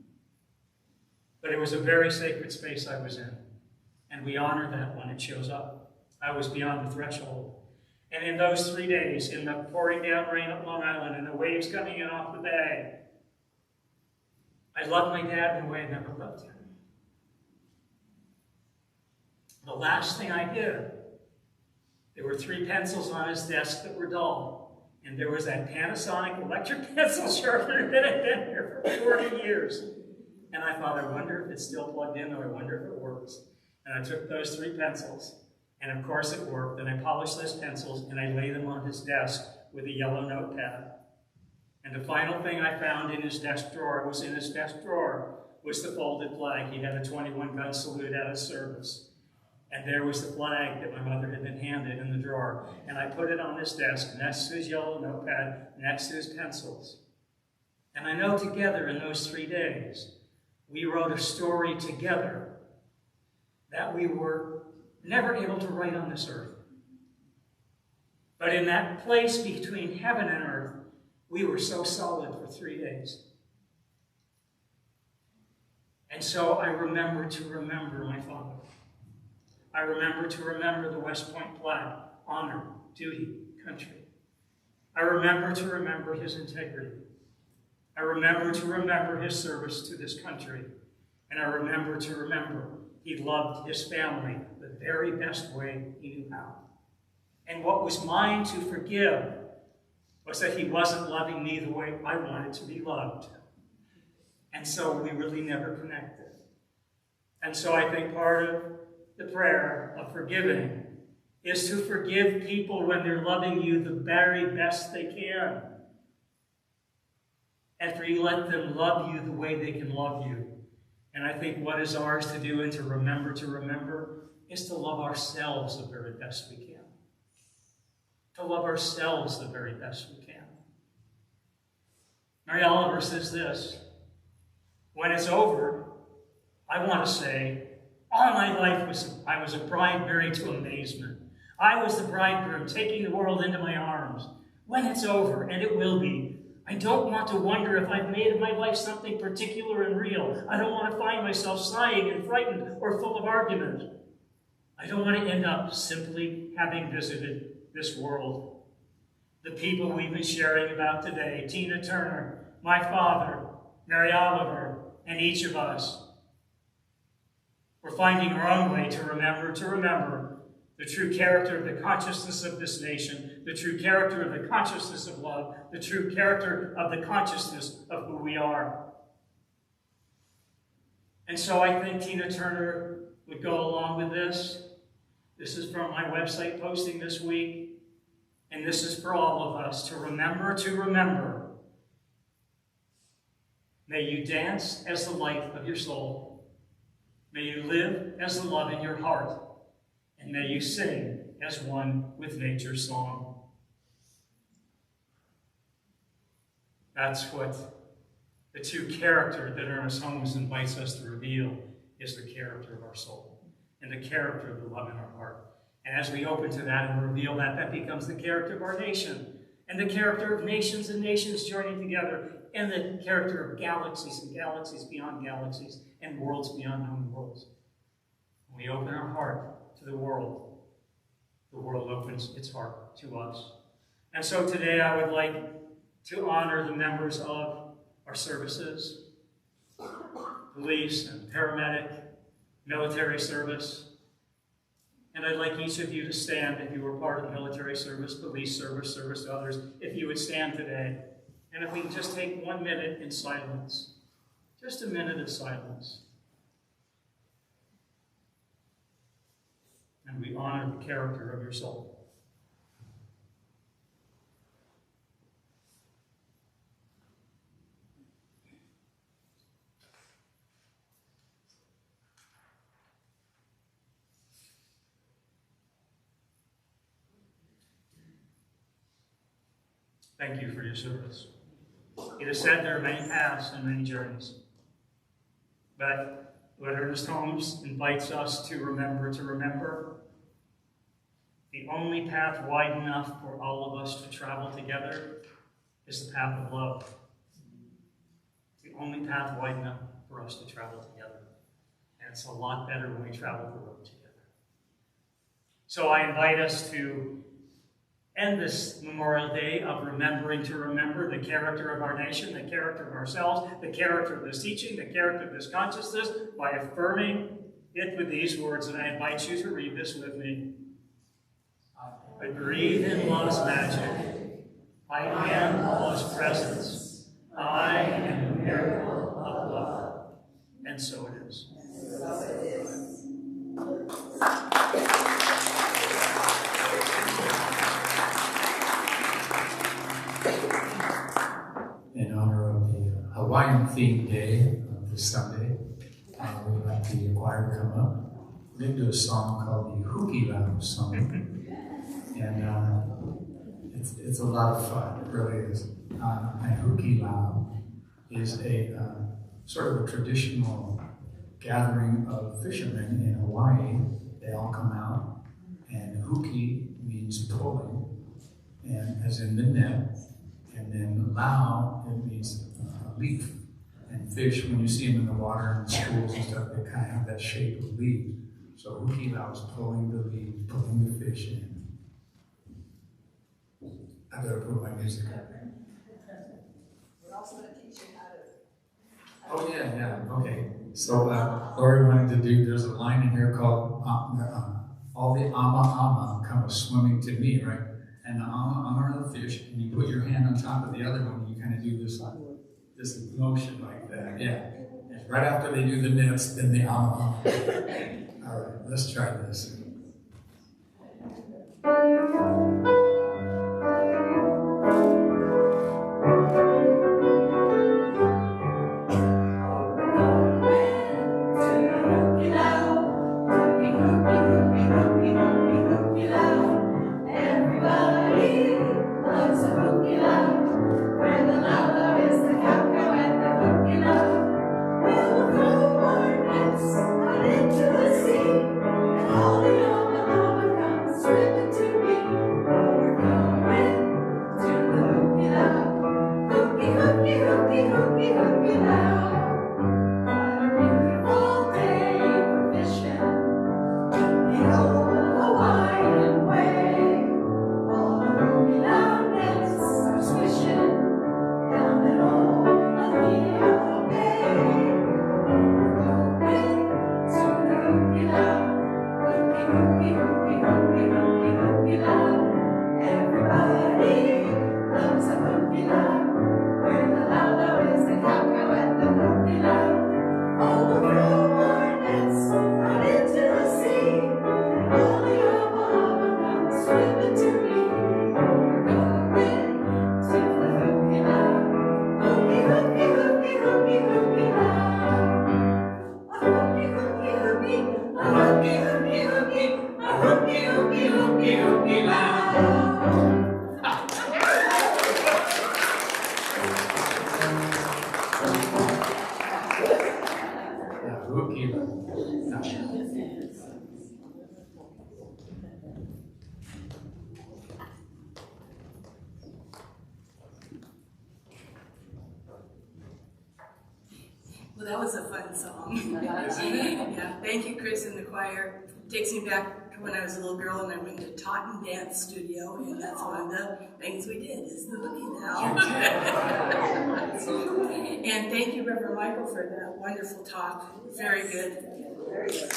Speaker 7: But it was a very sacred space I was in. And we honor that when it shows up. I was beyond the threshold. And in those 3 days, in the pouring down rain at Long Island and the waves coming in off the bay, I loved my dad in a way I never loved him. The last thing I did, there were 3 pencils on his desk that were dull. And there was that Panasonic electric pencil sharpener that had been here for 40 years. And I thought, I wonder if it's still plugged in, or I wonder if it works. And I took those 3 pencils, and of course it worked. And I polished those pencils, and I laid them on his desk with a yellow notepad. And the final thing I found in his desk drawer was the folded flag. He had a 21-gun salute out of service. And there was the flag that my mother had been handed in the drawer. And I put it on his desk, next to his yellow notepad, next to his pencils. And I know together in those 3 days, we wrote a story together that we were never able to write on this earth. But in that place between heaven and earth, we were so solid for 3 days. And so I remember to remember my father. I remember to remember the West Point flag, honor, duty, country. I remember to remember his integrity. I remember to remember his service to this country. And I remember to remember he loved his family the very best way he knew how. And what was mine to forgive was that he wasn't loving me the way I wanted to be loved. And so we really never connected. And so I think part of the prayer of forgiving is to forgive people when they're loving you the very best they can. And for you let them love you the way they can love you. And I think what is ours to do and to remember is to love ourselves the very best we can. To love ourselves the very best we can. Mary Oliver says this, when it's over, I want to say, all my life I was a bride married to amazement. I was the bridegroom taking the world into my arms. When it's over, and it will be, I don't want to wonder if I've made of my life something particular and real. I don't want to find myself sighing and frightened or full of argument. I don't want to end up simply having visited this world. The people we've been sharing about today, Tina Turner, my father, Mary Oliver, and each of us, we're finding our own way to remember the true character of the consciousness of this nation, the true character of the consciousness of love, the true character of the consciousness of who we are. And so I think Tina Turner would go along with this. This is from my website posting this week, and this is for all of us to remember. May you dance as the light of your soul. May you live as the love in your heart. And may you sing as one with nature's song. That's what the true character that Ernest Holmes invites us to reveal is the character of our soul and the character of the love in our heart. And as we open to that and reveal that, that becomes the character of our nation and the character of nations and nations joining together and the character of galaxies and galaxies beyond galaxies and worlds beyond known worlds. When we open our heart to the world opens its heart to us. And so today I would like to honor the members of our services, police and paramedic, military service. And I'd like each of you to stand if you were part of military service, police service, service to others, if you would stand today. And if we can just take 1 minute in silence, just a minute of silence. And we honor the character of your soul. Thank you for your service. It is said there are many paths and many journeys. But what Ernest Holmes invites us to remember, the only path wide enough for all of us to travel together is the path of love. The only path wide enough for us to travel together. And it's a lot better when we travel the road together. So I invite us to end this Memorial Day of remembering to remember the character of our nation, the character of ourselves, the character of this teaching, the character of this consciousness, by affirming it with these words, and I invite you to read this with me. I breathe in love's magic. I am Allah's presence. I am the miracle of love. And so it is.
Speaker 2: In honor of the Hawaiian themed day this Sunday, we'd like the choir to come up. We're going to do a song called the Hukilau song. And it's a lot of fun, it really is. And Hukilau is a sort of a traditional gathering of fishermen in Hawaii. They all come out, and huki means pulling, and as in the net, and then lau, it means leaf. And fish, when you see them in the water in the schools and stuff, they kind of have that shape of leaf. So hukilau is pulling the leaf, pulling the fish in. I better put my music up.
Speaker 6: We're also going to teach you how to.
Speaker 2: Oh yeah, okay. So Lori wanted to do, there's a line in here called, all the ama come swimming to me, right? And the ama are the fish, and you put your hand on top of the other one, and you kind of do this motion like that, yeah. And right after they do the nets, then the ama. All right, let's try this.
Speaker 1: Well, that was a fun song. Yeah, thank you, Chris and the choir. Takes me back to when I was a little girl and I went to Taunton Dance Studio, and that's one of the things we did, is the Boogie Now. And thank you, Reverend Michael, for that wonderful talk. Very good. Very good.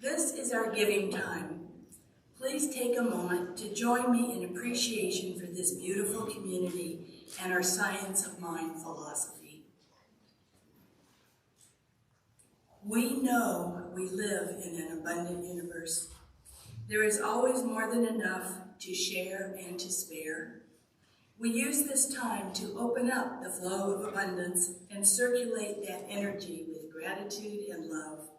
Speaker 1: This is our giving time. Please take a moment to join me in appreciation for this beautiful community and our science of mind philosophy. We know we live in an abundant universe. There is always more than enough to share and to spare. We use this time to open up the flow of abundance and circulate that energy with gratitude and love.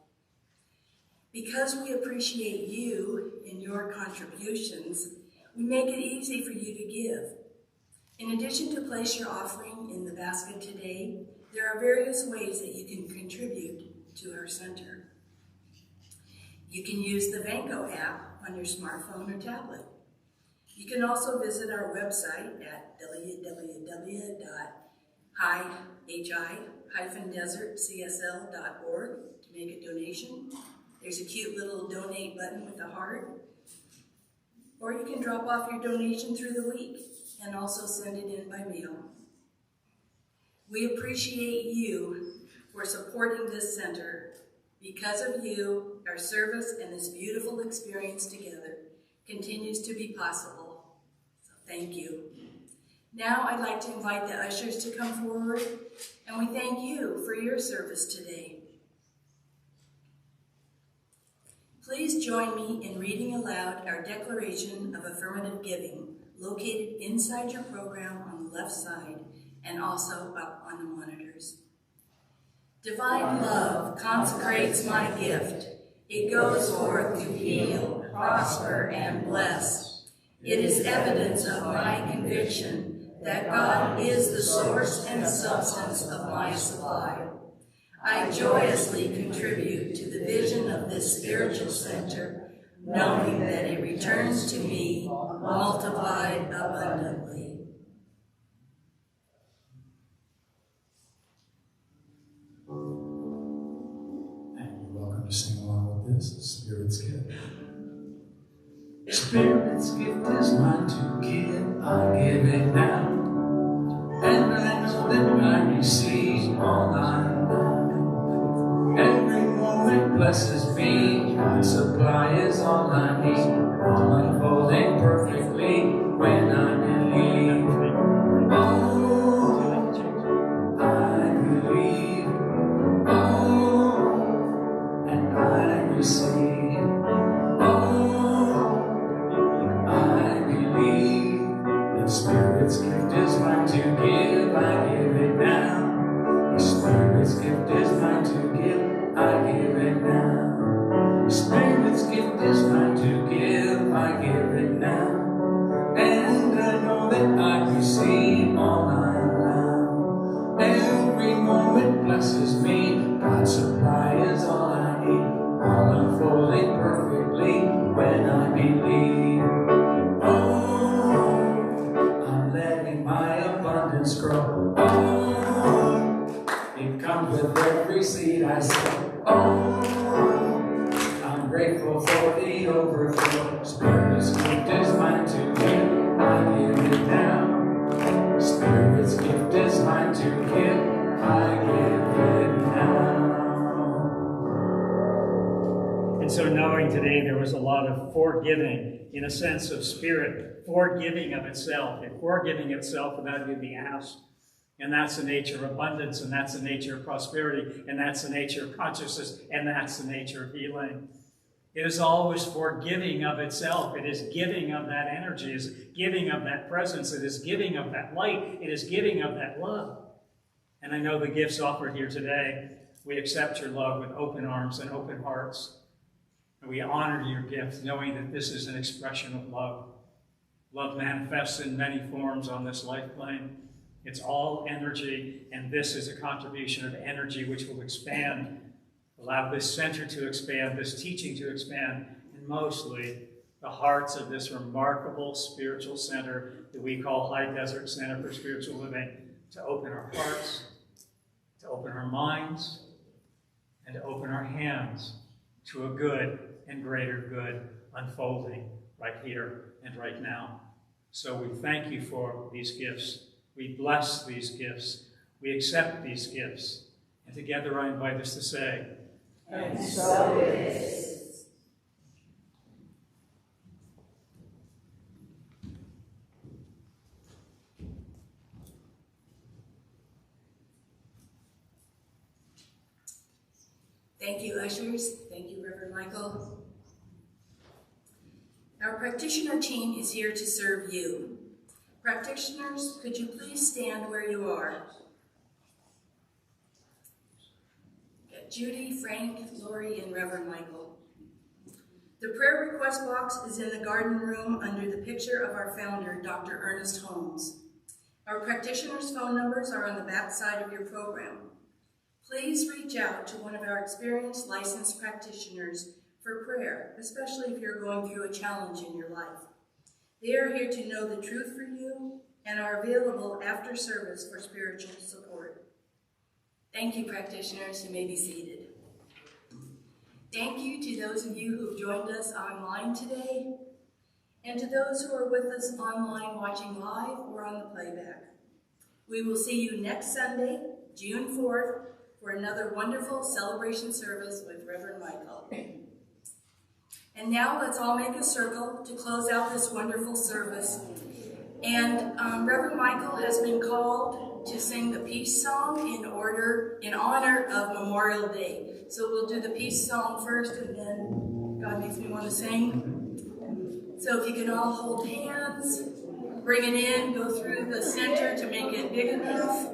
Speaker 1: Because we appreciate you and your contributions, we make it easy for you to give. In addition to place your offering in the basket today, there are various ways that you can contribute to our center. You can use the Vanco app on your smartphone or tablet. You can also visit our website at www.hi-desertscsl.org to make a donation. There's a cute little donate button with a heart. Or you can drop off your donation through the week and also send it in by mail. We appreciate you for supporting this center Because of you, our service and this beautiful experience together continues to be possible. So thank you. Now I'd like to invite the ushers to come forward, and we thank you for your service today. Please join me in reading aloud our Declaration of Affirmative Giving, located inside your program on the left side and also up on the monitors. Divine love consecrates my gift. It goes forth to heal, prosper, and bless. It is evidence of my conviction that God is the source and substance of my supply. I joyously contribute to the vision of this spiritual center, knowing that it returns to me multiplied abundantly.
Speaker 2: And you're welcome to sing along with this, the Spirit's Gift. Spirit's gift is mine to give, I give it now. And I know that I receive all I know. Every moment blesses me, God's supply is all I need, all unfolding perfectly when I believe. Oh, I believe. Oh, and I receive. Oh, I believe. The Spirit's gift is mine to give, I give it now. The Spirit's gift is mine to give, I give it now. The Spirit's gift is mine to give, I give it now. And I know that I receive all I allow. Every moment blesses me, God's supply is all I need, all unfolding perfectly when I believe. Oh, I'm letting my abundance grow. Oh, it comes with every seed I sow. Oh, I'm grateful for the overflow. Spirit's gift is mine to give, I give it now. Spirit's gift is mine to give, I give it now.
Speaker 3: And so knowing today there was a lot of forgiving in a sense of spirit, forgiving of itself, and forgiving itself without even being asked. And that's the nature of abundance, and that's the nature of prosperity, and that's the nature of consciousness, and that's the nature of healing. It is always forgiving of itself. It is giving of that energy. It is giving of that presence. It is giving of that light. It is giving of that love. And I know the gifts offered here today, we accept your love with open arms and open hearts. And we honor your gift, knowing that this is an expression of love. Love manifests in many forms on this life plane. It's all energy, and this is a contribution of energy which will expand, allow this center to expand, this teaching to expand, and mostly the hearts of this remarkable spiritual center that we call High Desert Center for Spiritual Living, to open our hearts, to open our minds, and to open our hands to a good and greater good unfolding right here and right now. So we thank you for these gifts. We bless these gifts. We accept these gifts. And together I invite us to say,
Speaker 5: and so it is.
Speaker 1: Thank you, ushers. Thank you, Reverend Michael. Our practitioner team is here to serve you. Practitioners, could you please stand where you are? Judy, Frank, Lori, and Reverend Michael. The prayer request box is in the garden room under the picture of our founder, Dr. Ernest Holmes. Our practitioners' phone numbers are on the back side of your program. Please reach out to one of our experienced licensed practitioners for prayer, especially if you're going through a challenge in your life. They are here to know the truth for you and are available after service for spiritual support. Thank you, practitioners. You may be seated. Thank you to those of you who have joined us online today, and to those who are with us online watching live or on the playback. We will see you next Sunday, June 4th, for another wonderful celebration service with Reverend Michael. And now let's all make a circle to close out this wonderful service. And Reverend Michael has been called to sing the peace song in honor of Memorial Day. So we'll do the peace song first, and then God makes me want to sing. So if you can all hold hands, bring it in, go through the center to make it big enough.